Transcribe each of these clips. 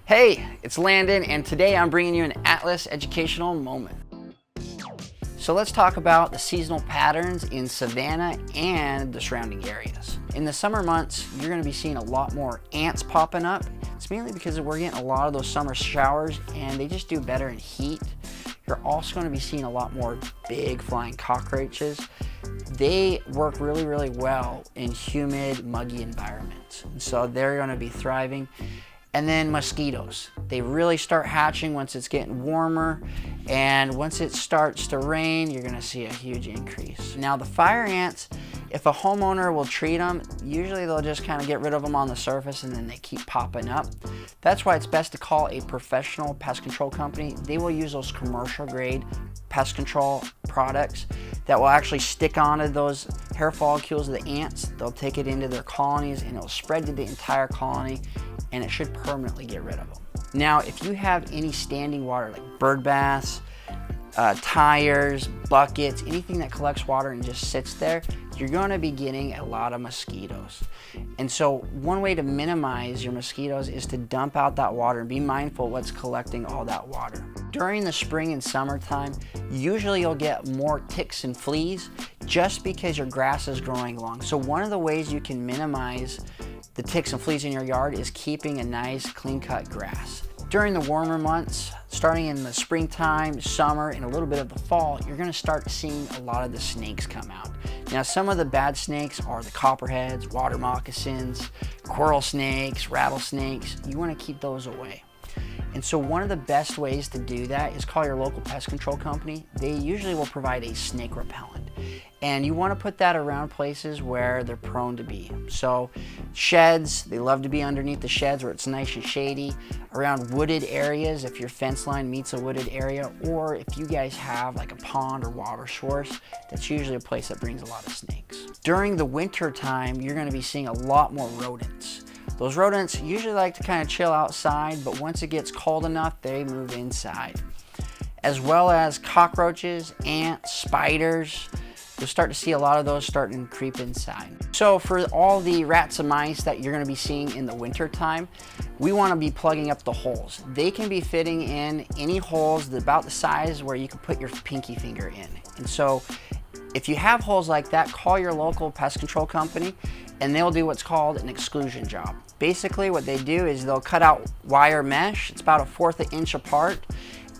Hey, it's Landon, and today I'm bringing you an Atlas educational moment. So let's talk about the seasonal patterns in Savannah and the surrounding areas. In the summer months, you're going to be seeing a lot more ants popping up. It's mainly because we're getting a lot of those summer showers and they just do better in heat. You're also going to be seeing a lot more big flying cockroaches. They work really, really well in humid, muggy environments. So they're going to be thriving. And then mosquitoes. They really start hatching once it's getting warmer, and once it starts to rain, you're gonna see a huge increase. Now the fire ants, if a homeowner will treat them, usually they'll just kind of get rid of them on the surface and then they keep popping up. That's why it's best to call a professional pest control company. They will use those commercial grade pest control products that will actually stick onto those hair follicles of the ants. They'll take it into their colonies and it'll spread to the entire colony, and it should permanently get rid of them. Now, if you have any standing water like bird baths, tires, buckets, anything that collects water and just sits there, you're going to be getting a lot of mosquitoes. And so one way to minimize your mosquitoes is to dump out that water and be mindful of what's collecting all that water. During the spring and summertime, usually you'll get more ticks and fleas just because your grass is growing long. So one of the ways you can minimize the ticks and fleas in your yard is keeping a nice clean-cut grass. During the warmer months, starting in the springtime, summer, and a little bit of the fall, you're gonna start seeing a lot of the snakes come out. Now, some of the bad snakes are the copperheads, water moccasins, coral snakes, rattlesnakes. You wanna keep those away. And so one of the best ways to do that is call your local pest control company. They usually will provide a snake repellent. And you want to put that around places where they're prone to be. So sheds, they love to be underneath the sheds where it's nice and shady. Around wooded areas, if your fence line meets a wooded area, or if you guys have like a pond or water source, that's usually a place that brings a lot of snakes. During the winter time, you're going to be seeing a lot more rodents. Those rodents usually like to kind of chill outside, but once it gets cold enough, they move inside. As well as cockroaches, ants, spiders. You'll start to see a lot of those starting to creep inside. So for all the rats and mice that you're gonna be seeing in the winter time, we wanna be plugging up the holes. They can be fitting in any holes about the size where you can put your pinky finger in. And so if you have holes like that, call your local pest control company and they'll do what's called an exclusion job. Basically what they do is they'll cut out wire mesh, it's about 1/4 inch apart,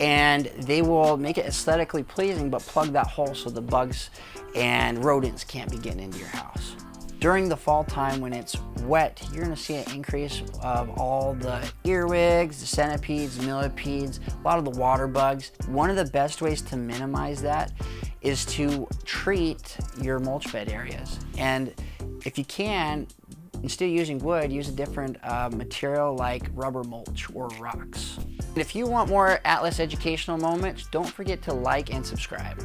and they will make it aesthetically pleasing but plug that hole so the bugs and rodents can't be getting into your house. During the fall time when it's wet, you're gonna see an increase of all the earwigs, the centipedes, millipedes, a lot of the water bugs. One of the best ways to minimize that is to treat your mulch bed areas. And if you can, instead of using wood, use a different material like rubber mulch or rocks. And if you want more Atlas educational moments, don't forget to like and subscribe.